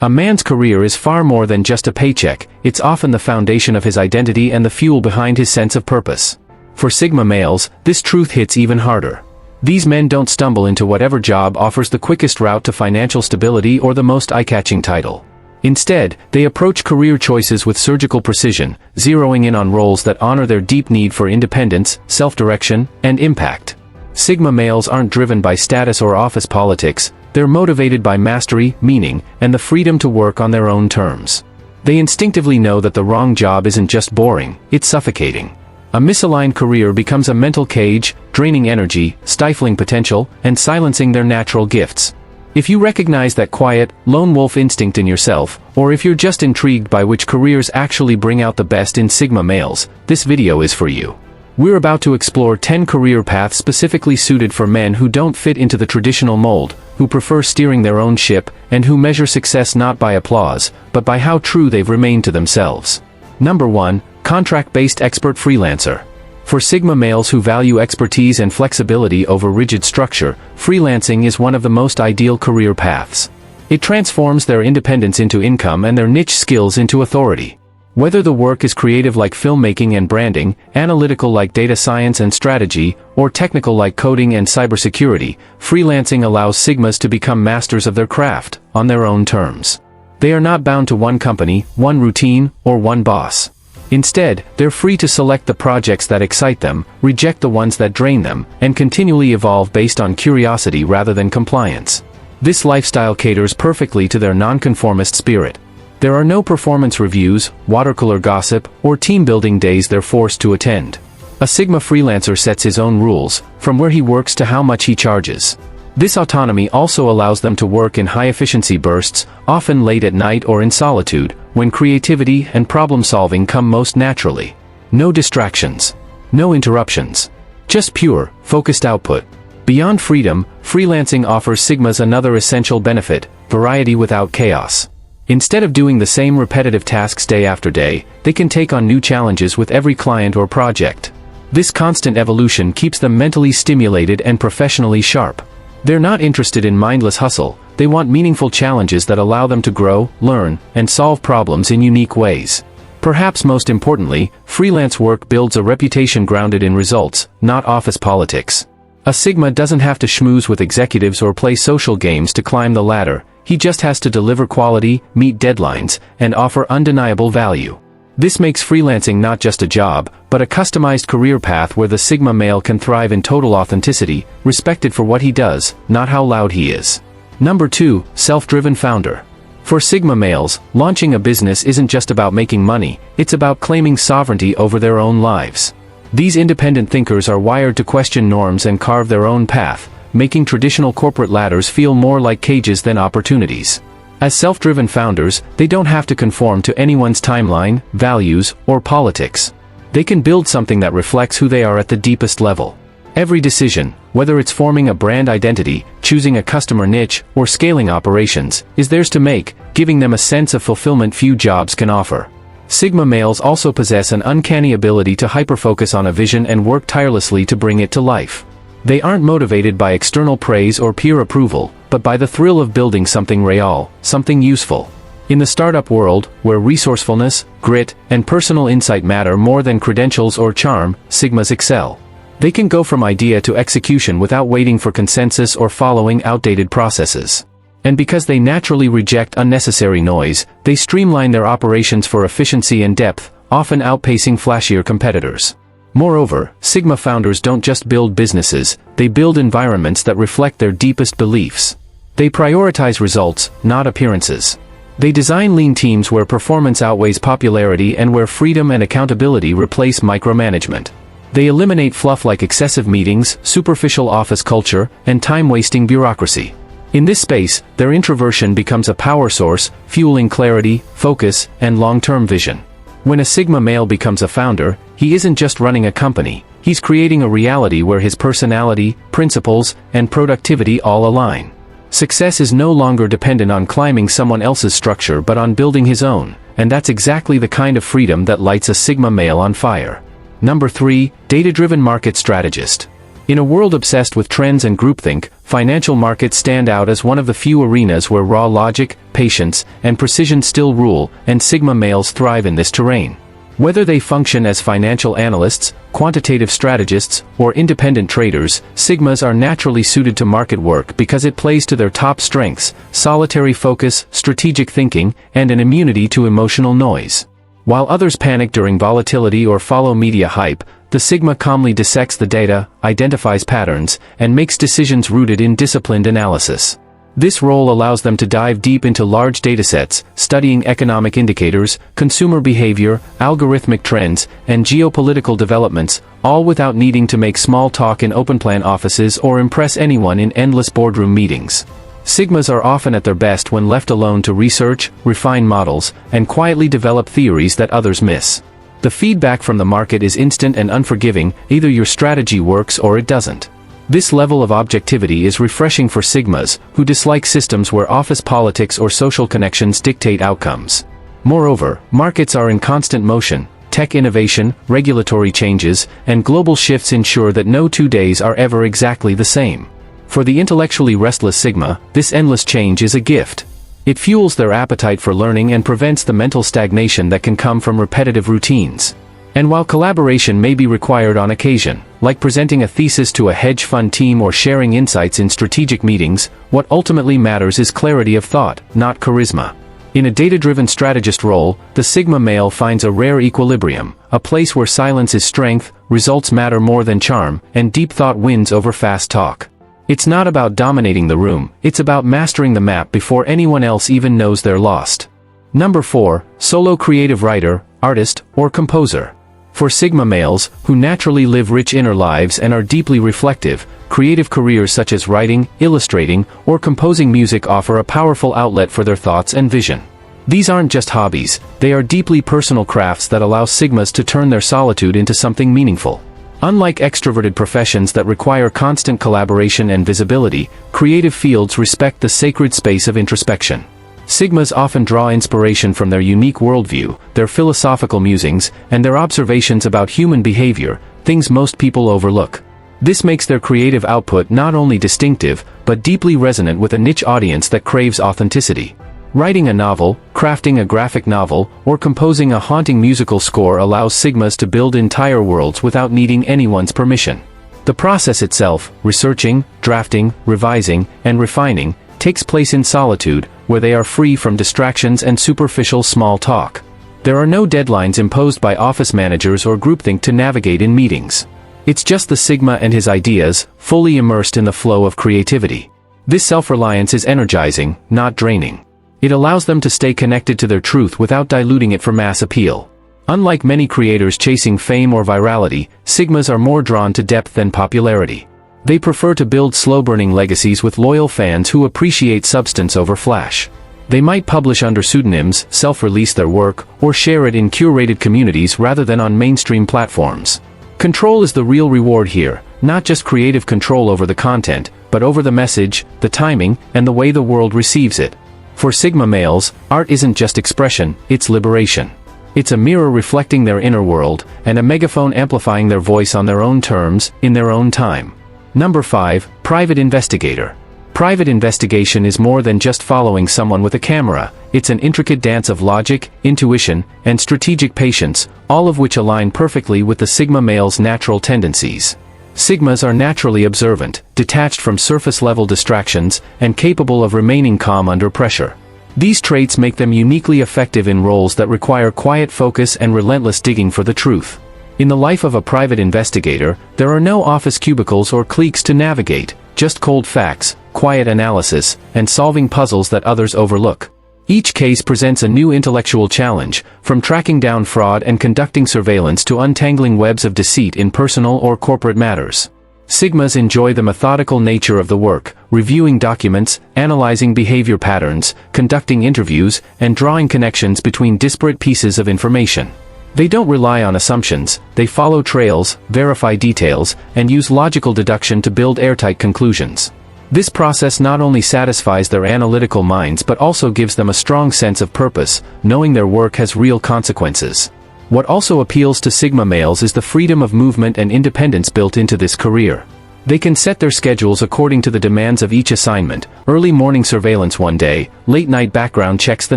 A man's career is far more than just a paycheck, it's often the foundation of his identity and the fuel behind his sense of purpose. For Sigma males, this truth hits even harder. These men don't stumble into whatever job offers the quickest route to financial stability or the most eye-catching title. Instead, they approach career choices with surgical precision, zeroing in on roles that honor their deep need for independence, self-direction, and impact. Sigma males aren't driven by status or office politics, they're motivated by mastery, meaning, and the freedom to work on their own terms. They instinctively know that the wrong job isn't just boring, it's suffocating. A misaligned career becomes a mental cage, draining energy, stifling potential, and silencing their natural gifts. If you recognize that quiet, lone wolf instinct in yourself, or if you're just intrigued by which careers actually bring out the best in Sigma males, this video is for you. We're about to explore 10 career paths specifically suited for men who don't fit into the traditional mold, who prefer steering their own ship, and who measure success not by applause, but by how true they've remained to themselves. Number 1. Contract-based expert freelancer. For Sigma males who value expertise and flexibility over rigid structure, freelancing is one of the most ideal career paths. It transforms their independence into income and their niche skills into authority. Whether the work is creative like filmmaking and branding, analytical like data science and strategy, or technical like coding and cybersecurity, freelancing allows Sigmas to become masters of their craft, on their own terms. They are not bound to one company, one routine, or one boss. Instead, they're free to select the projects that excite them, reject the ones that drain them, and continually evolve based on curiosity rather than compliance. This lifestyle caters perfectly to their nonconformist spirit. There are no performance reviews, watercooler gossip, or team-building days they're forced to attend. A Sigma freelancer sets his own rules, from where he works to how much he charges. This autonomy also allows them to work in high-efficiency bursts, often late at night or in solitude, when creativity and problem-solving come most naturally. No distractions. No interruptions. Just pure, focused output. Beyond freedom, freelancing offers Sigmas another essential benefit: variety without chaos. Instead of doing the same repetitive tasks day after day, they can take on new challenges with every client or project. This constant evolution keeps them mentally stimulated and professionally sharp. They're not interested in mindless hustle, they want meaningful challenges that allow them to grow, learn, and solve problems in unique ways. Perhaps most importantly, freelance work builds a reputation grounded in results, not office politics. A Sigma doesn't have to schmooze with executives or play social games to climb the ladder. He just has to deliver quality, meet deadlines, and offer undeniable value. This makes freelancing not just a job, but a customized career path where the Sigma male can thrive in total authenticity, respected for what he does, not how loud he is. Number 2. Self-driven founder. For Sigma males, launching a business isn't just about making money, it's about claiming sovereignty over their own lives. These independent thinkers are wired to question norms and carve their own path, making traditional corporate ladders feel more like cages than opportunities. As self-driven founders, they don't have to conform to anyone's timeline, values, or politics. They can build something that reflects who they are at the deepest level. Every decision, whether it's forming a brand identity, choosing a customer niche, or scaling operations, is theirs to make, giving them a sense of fulfillment few jobs can offer. Sigma males also possess an uncanny ability to hyper-focus on a vision and work tirelessly to bring it to life. They aren't motivated by external praise or peer approval, but by the thrill of building something real, something useful. In the startup world, where resourcefulness, grit, and personal insight matter more than credentials or charm, Sigmas excel. They can go from idea to execution without waiting for consensus or following outdated processes. And because they naturally reject unnecessary noise, they streamline their operations for efficiency and depth, often outpacing flashier competitors. Moreover, Sigma founders don't just build businesses, they build environments that reflect their deepest beliefs. They prioritize results, not appearances. They design lean teams where performance outweighs popularity and where freedom and accountability replace micromanagement. They eliminate fluff like excessive meetings, superficial office culture, and time-wasting bureaucracy. In this space, their introversion becomes a power source, fueling clarity, focus, and long-term vision. When a Sigma male becomes a founder, he isn't just running a company, he's creating a reality where his personality, principles, and productivity all align. Success is no longer dependent on climbing someone else's structure but on building his own, and that's exactly the kind of freedom that lights a Sigma male on fire. Number 3. Data-driven market strategist. In a world obsessed with trends and groupthink, financial markets stand out as one of the few arenas where raw logic, patience, and precision still rule, and Sigma males thrive in this terrain. Whether they function as financial analysts, quantitative strategists, or independent traders, Sigmas are naturally suited to market work because it plays to their top strengths: solitary focus, strategic thinking, and an immunity to emotional noise. While others panic during volatility or follow media hype, the Sigma calmly dissects the data, identifies patterns, and makes decisions rooted in disciplined analysis. This role allows them to dive deep into large datasets, studying economic indicators, consumer behavior, algorithmic trends, and geopolitical developments, all without needing to make small talk in open-plan offices or impress anyone in endless boardroom meetings. Sigmas are often at their best when left alone to research, refine models, and quietly develop theories that others miss. The feedback from the market is instant and unforgiving: either your strategy works or it doesn't. This level of objectivity is refreshing for Sigmas, who dislike systems where office politics or social connections dictate outcomes. Moreover, markets are in constant motion. Tech innovation, regulatory changes, and global shifts ensure that no 2 days are ever exactly the same. For the intellectually restless Sigma, this endless change is a gift. It fuels their appetite for learning and prevents the mental stagnation that can come from repetitive routines. And while collaboration may be required on occasion, like presenting a thesis to a hedge fund team or sharing insights in strategic meetings, what ultimately matters is clarity of thought, not charisma. In a data-driven strategist role, the Sigma male finds a rare equilibrium, a place where silence is strength, results matter more than charm, and deep thought wins over fast talk. It's not about dominating the room, it's about mastering the map before anyone else even knows they're lost. Number 4, solo creative writer, artist, or composer. For Sigma males, who naturally live rich inner lives and are deeply reflective, creative careers such as writing, illustrating, or composing music offer a powerful outlet for their thoughts and vision. These aren't just hobbies, they are deeply personal crafts that allow Sigmas to turn their solitude into something meaningful. Unlike extroverted professions that require constant collaboration and visibility, creative fields respect the sacred space of introspection. Sigmas often draw inspiration from their unique worldview, their philosophical musings, and their observations about human behavior, things most people overlook. This makes their creative output not only distinctive, but deeply resonant with a niche audience that craves authenticity. Writing a novel, crafting a graphic novel, or composing a haunting musical score allows Sigmas to build entire worlds without needing anyone's permission. The process itself, researching, drafting, revising, and refining, takes place in solitude, where they are free from distractions and superficial small talk. There are no deadlines imposed by office managers or groupthink to navigate in meetings. It's just the Sigma and his ideas, fully immersed in the flow of creativity. This self-reliance is energizing, not draining. It allows them to stay connected to their truth without diluting it for mass appeal. Unlike many creators chasing fame or virality, Sigmas are more drawn to depth than popularity. They prefer to build slow-burning legacies with loyal fans who appreciate substance over flash. They might publish under pseudonyms, self-release their work, or share it in curated communities rather than on mainstream platforms. Control is the real reward here, not just creative control over the content, but over the message, the timing, and the way the world receives it. For Sigma males, art isn't just expression, it's liberation. It's a mirror reflecting their inner world, and a megaphone amplifying their voice on their own terms, in their own time. Number 5, private investigator. Private investigation is more than just following someone with a camera. It's an intricate dance of logic, intuition, and strategic patience, all of which align perfectly with the Sigma male's natural tendencies. Sigmas are naturally observant, detached from surface-level distractions, and capable of remaining calm under pressure. These traits make them uniquely effective in roles that require quiet focus and relentless digging for the truth. In the life of a private investigator, there are no office cubicles or cliques to navigate, just cold facts, quiet analysis, and solving puzzles that others overlook. Each case presents a new intellectual challenge, from tracking down fraud and conducting surveillance to untangling webs of deceit in personal or corporate matters. Sigmas enjoy the methodical nature of the work, reviewing documents, analyzing behavior patterns, conducting interviews, and drawing connections between disparate pieces of information. They don't rely on assumptions, they follow trails, verify details, and use logical deduction to build airtight conclusions. This process not only satisfies their analytical minds but also gives them a strong sense of purpose, knowing their work has real consequences. What also appeals to Sigma males is the freedom of movement and independence built into this career. They can set their schedules according to the demands of each assignment, early morning surveillance one day, late night background checks the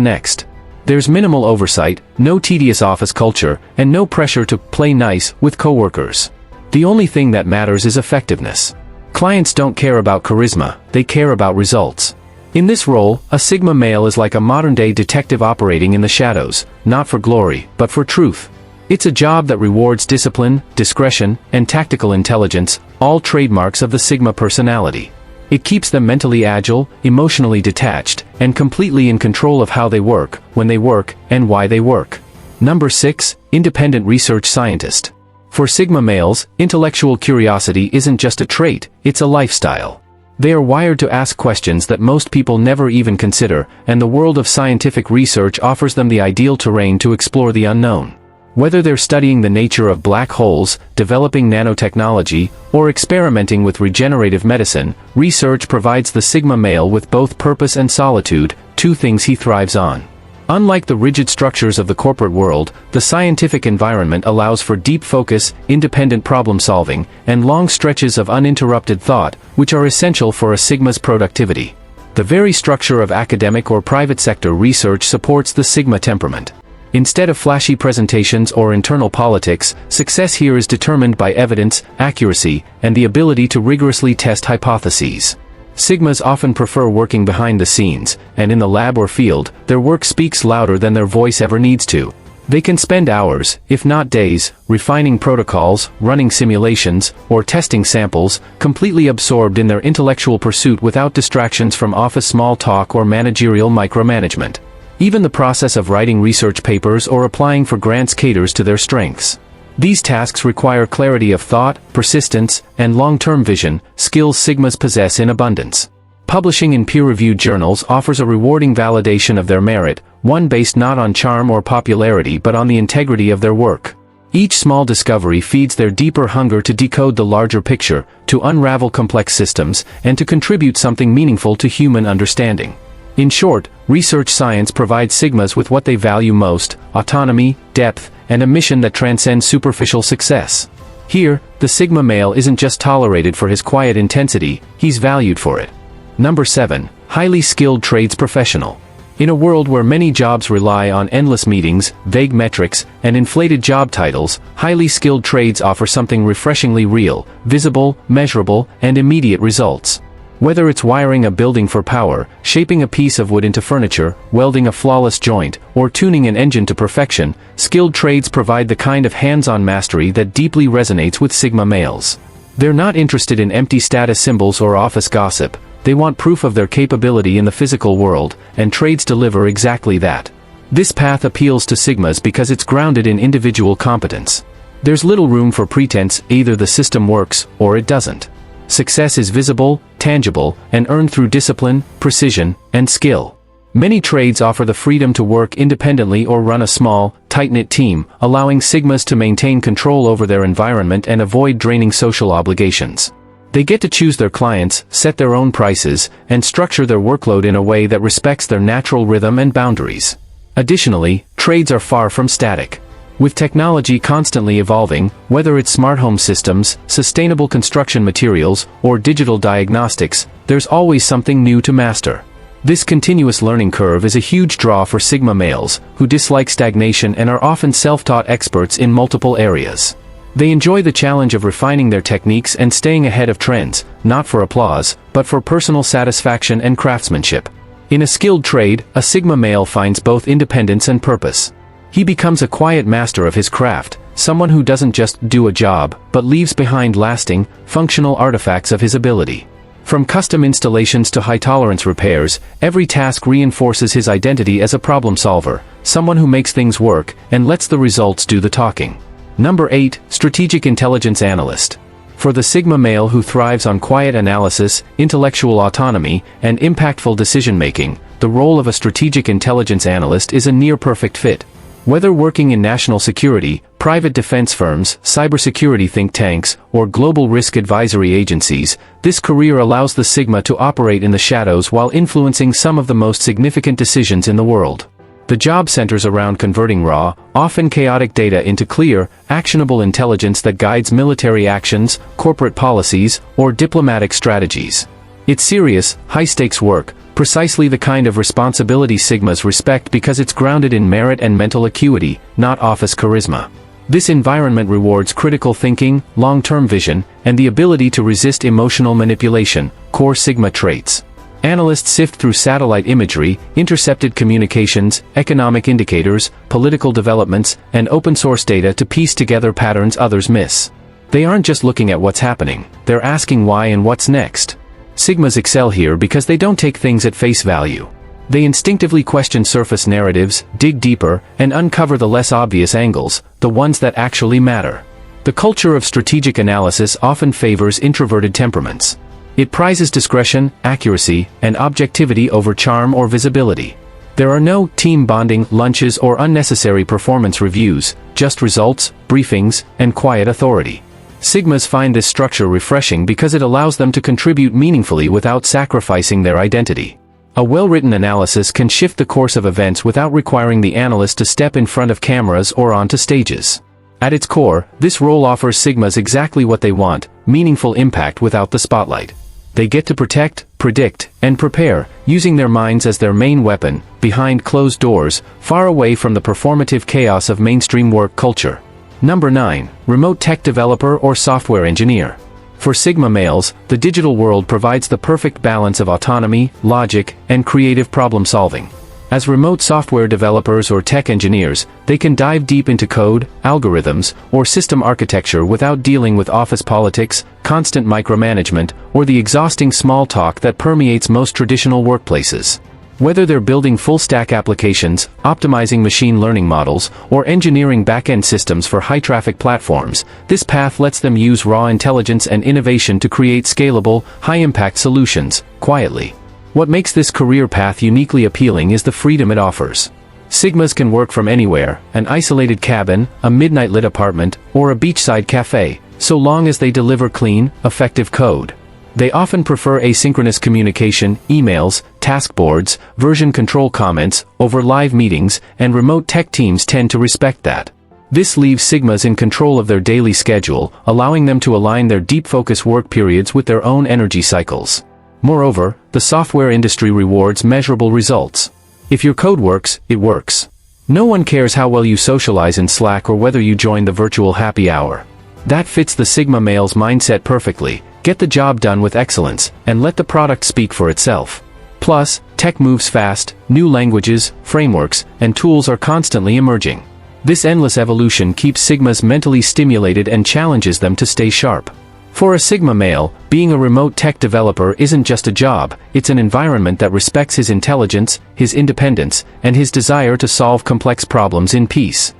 next. There's minimal oversight, no tedious office culture, and no pressure to play nice with coworkers. The only thing that matters is effectiveness. Clients don't care about charisma, they care about results. In this role, a Sigma male is like a modern-day detective operating in the shadows, not for glory, but for truth. It's a job that rewards discipline, discretion, and tactical intelligence, all trademarks of the Sigma personality. It keeps them mentally agile, emotionally detached, and completely in control of how they work, when they work, and why they work. Number 6, independent research scientist. For Sigma males, intellectual curiosity isn't just a trait, it's a lifestyle. They are wired to ask questions that most people never even consider, and the world of scientific research offers them the ideal terrain to explore the unknown. Whether they're studying the nature of black holes, developing nanotechnology, or experimenting with regenerative medicine, research provides the Sigma male with both purpose and solitude, two things he thrives on. Unlike the rigid structures of the corporate world, the scientific environment allows for deep focus, independent problem-solving, and long stretches of uninterrupted thought, which are essential for a Sigma's productivity. The very structure of academic or private sector research supports the Sigma temperament. Instead of flashy presentations or internal politics, success here is determined by evidence, accuracy, and the ability to rigorously test hypotheses. Sigmas often prefer working behind the scenes, and in the lab or field, their work speaks louder than their voice ever needs to. They can spend hours, if not days, refining protocols, running simulations, or testing samples, completely absorbed in their intellectual pursuit without distractions from office small talk or managerial micromanagement. Even the process of writing research papers or applying for grants caters to their strengths. These tasks require clarity of thought, persistence, and long-term vision, skills Sigmas possess in abundance. Publishing in peer-reviewed journals offers a rewarding validation of their merit, one based not on charm or popularity but on the integrity of their work. Each small discovery feeds their deeper hunger to decode the larger picture, to unravel complex systems, and to contribute something meaningful to human understanding. In short, research science provides Sigmas with what they value most: autonomy, depth, and a mission that transcends superficial success. Here, the Sigma male isn't just tolerated for his quiet intensity, he's valued for it. Number 7, highly skilled trades professional. In a world where many jobs rely on endless meetings, vague metrics, and inflated job titles, highly skilled trades offer something refreshingly real, visible, measurable, and immediate results. Whether it's wiring a building for power, shaping a piece of wood into furniture, welding a flawless joint, or tuning an engine to perfection, skilled trades provide the kind of hands-on mastery that deeply resonates with Sigma males. They're not interested in empty status symbols or office gossip, they want proof of their capability in the physical world, and trades deliver exactly that. This path appeals to Sigmas because it's grounded in individual competence. There's little room for pretense, either the system works, or it doesn't. Success is visible, tangible, and earned through discipline, precision, and skill. Many trades offer the freedom to work independently or run a small, tight-knit team, allowing Sigmas to maintain control over their environment and avoid draining social obligations. They get to choose their clients, set their own prices, and structure their workload in a way that respects their natural rhythm and boundaries. Additionally, trades are far from static. With technology constantly evolving, whether it's smart home systems, sustainable construction materials, or digital diagnostics, there's always something new to master. This continuous learning curve is a huge draw for Sigma males, who dislike stagnation and are often self-taught experts in multiple areas. They enjoy the challenge of refining their techniques and staying ahead of trends, not for applause, but for personal satisfaction and craftsmanship. In a skilled trade, a Sigma male finds both independence and purpose. He becomes a quiet master of his craft, someone who doesn't just do a job, but leaves behind lasting, functional artifacts of his ability. From custom installations to high-tolerance repairs, every task reinforces his identity as a problem solver, someone who makes things work, and lets the results do the talking. Number 8, strategic intelligence analyst. For the Sigma male who thrives on quiet analysis, intellectual autonomy, and impactful decision-making, the role of a strategic intelligence analyst is a near-perfect fit. Whether working in national security, private defense firms, cybersecurity think tanks, or global risk advisory agencies, this career allows the Sigma to operate in the shadows while influencing some of the most significant decisions in the world. The job centers around converting raw, often chaotic data into clear, actionable intelligence that guides military actions, corporate policies, or diplomatic strategies. It's serious, high-stakes work, precisely the kind of responsibility Sigmas respect because it's grounded in merit and mental acuity, not office charisma. This environment rewards critical thinking, long-term vision, and the ability to resist emotional manipulation, core Sigma traits. Analysts sift through satellite imagery, intercepted communications, economic indicators, political developments, and open-source data to piece together patterns others miss. They aren't just looking at what's happening, they're asking why and what's next. Sigmas excel here because they don't take things at face value. They instinctively question surface narratives, dig deeper, and uncover the less obvious angles, the ones that actually matter. The culture of strategic analysis often favors introverted temperaments. It prizes discretion, accuracy, and objectivity over charm or visibility. There are no team bonding, lunches, or unnecessary performance reviews, just results, briefings, and quiet authority. Sigmas find this structure refreshing because it allows them to contribute meaningfully without sacrificing their identity. A well-written analysis can shift the course of events without requiring the analyst to step in front of cameras or onto stages. At its core, this role offers Sigmas exactly what they want: meaningful impact without the spotlight. They get to protect, predict, and prepare, using their minds as their main weapon, behind closed doors, far away from the performative chaos of mainstream work culture. Number 9. Remote tech developer or software engineer. For Sigma males, the digital world provides the perfect balance of autonomy, logic, and creative problem-solving. As remote software developers or tech engineers, they can dive deep into code, algorithms, or system architecture without dealing with office politics, constant micromanagement, or the exhausting small talk that permeates most traditional workplaces. Whether they're building full-stack applications, optimizing machine learning models, or engineering back-end systems for high-traffic platforms, this path lets them use raw intelligence and innovation to create scalable, high-impact solutions, quietly. What makes this career path uniquely appealing is the freedom it offers. Sigmas can work from anywhere, an isolated cabin, a midnight-lit apartment, or a beachside cafe, so long as they deliver clean, effective code. They often prefer asynchronous communication, emails, task boards, version control comments, over live meetings, and remote tech teams tend to respect that. This leaves Sigmas in control of their daily schedule, allowing them to align their deep-focus work periods with their own energy cycles. Moreover, the software industry rewards measurable results. If your code works, it works. No one cares how well you socialize in Slack or whether you join the virtual happy hour. That fits the Sigma male's mindset perfectly: get the job done with excellence, and let the product speak for itself. Plus, tech moves fast, new languages, frameworks, and tools are constantly emerging. This endless evolution keeps Sigmas mentally stimulated and challenges them to stay sharp. For a Sigma male, being a remote tech developer isn't just a job, it's an environment that respects his intelligence, his independence, and his desire to solve complex problems in peace.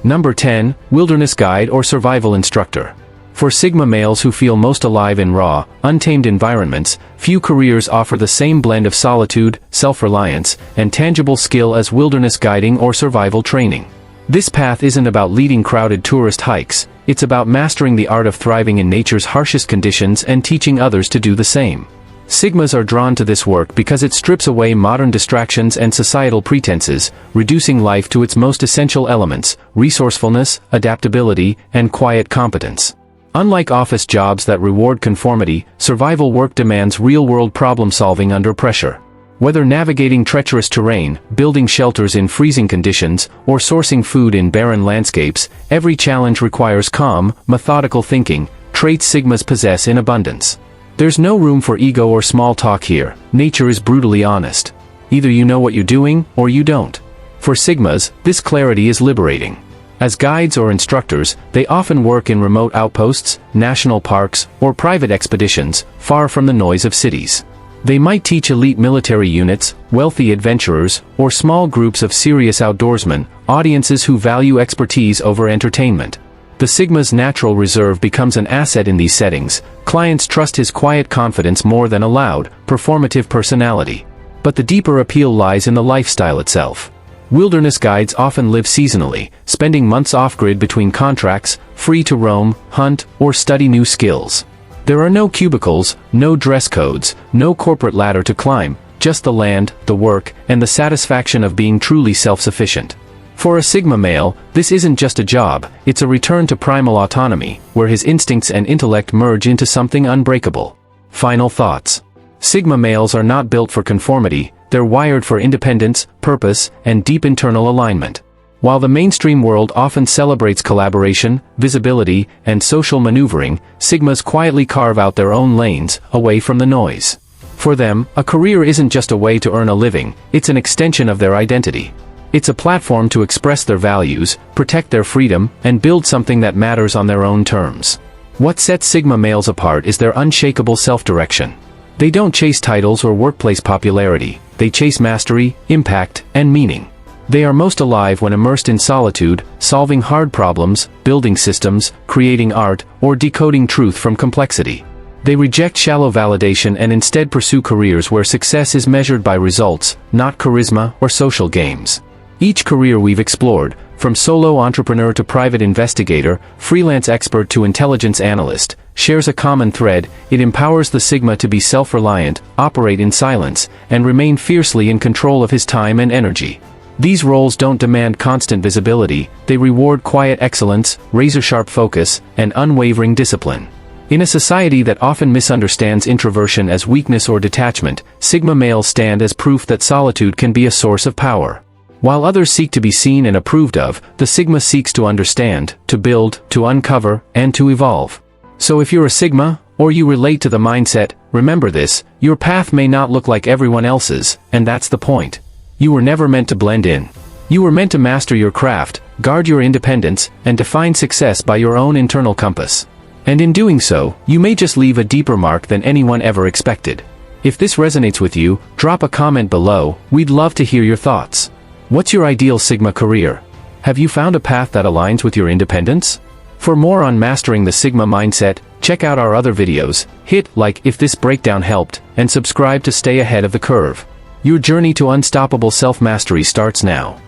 Number 10. Wilderness guide or survival instructor. For Sigma males who feel most alive in raw, untamed environments, few careers offer the same blend of solitude, self-reliance, and tangible skill as wilderness guiding or survival training. This path isn't about leading crowded tourist hikes, it's about mastering the art of thriving in nature's harshest conditions and teaching others to do the same. Sigmas are drawn to this work because it strips away modern distractions and societal pretenses, reducing life to its most essential elements: resourcefulness, adaptability, and quiet competence. Unlike office jobs that reward conformity, survival work demands real-world problem-solving under pressure. Whether navigating treacherous terrain, building shelters in freezing conditions, or sourcing food in barren landscapes, every challenge requires calm, methodical thinking, traits Sigmas possess in abundance. There's no room for ego or small talk here. Nature is brutally honest. Either you know what you're doing, or you don't. For Sigmas, this clarity is liberating. As guides or instructors, they often work in remote outposts, national parks, or private expeditions, far from the noise of cities. They might teach elite military units, wealthy adventurers, or small groups of serious outdoorsmen, audiences who value expertise over entertainment. The Sigma's natural reserve becomes an asset in these settings. Clients trust his quiet confidence more than a loud, performative personality. But the deeper appeal lies in the lifestyle itself. Wilderness guides often live seasonally, spending months off-grid between contracts, free to roam, hunt, or study new skills. There are no cubicles, no dress codes, no corporate ladder to climb, just the land, the work, and the satisfaction of being truly self-sufficient. For a Sigma male, this isn't just a job, it's a return to primal autonomy, where his instincts and intellect merge into something unbreakable. Final thoughts. Sigma males are not built for conformity, they're wired for independence, purpose, and deep internal alignment. While the mainstream world often celebrates collaboration, visibility, and social maneuvering, Sigmas quietly carve out their own lanes, away from the noise. For them, a career isn't just a way to earn a living, it's an extension of their identity. It's a platform to express their values, protect their freedom, and build something that matters on their own terms. What sets Sigma males apart is their unshakable self-direction. They don't chase titles or workplace popularity, they chase mastery, impact, and meaning. They are most alive when immersed in solitude, solving hard problems, building systems, creating art, or decoding truth from complexity. They reject shallow validation and instead pursue careers where success is measured by results, not charisma or social games. Each career we've explored, from solo entrepreneur to private investigator, freelance expert to intelligence analyst, shares a common thread: it empowers the Sigma to be self-reliant, operate in silence, and remain fiercely in control of his time and energy. These roles don't demand constant visibility, they reward quiet excellence, razor-sharp focus, and unwavering discipline. In a society that often misunderstands introversion as weakness or detachment, Sigma males stand as proof that solitude can be a source of power. While others seek to be seen and approved of, the Sigma seeks to understand, to build, to uncover, and to evolve. So if you're a Sigma, or you relate to the mindset, remember this: your path may not look like everyone else's, and that's the point. You were never meant to blend in. You were meant to master your craft, guard your independence, and define success by your own internal compass. And in doing so, you may just leave a deeper mark than anyone ever expected. If this resonates with you, drop a comment below, we'd love to hear your thoughts. What's your ideal Sigma career? Have you found a path that aligns with your independence? For more on mastering the Sigma mindset, check out our other videos, hit like if this breakdown helped, and subscribe to stay ahead of the curve. Your journey to unstoppable self-mastery starts now.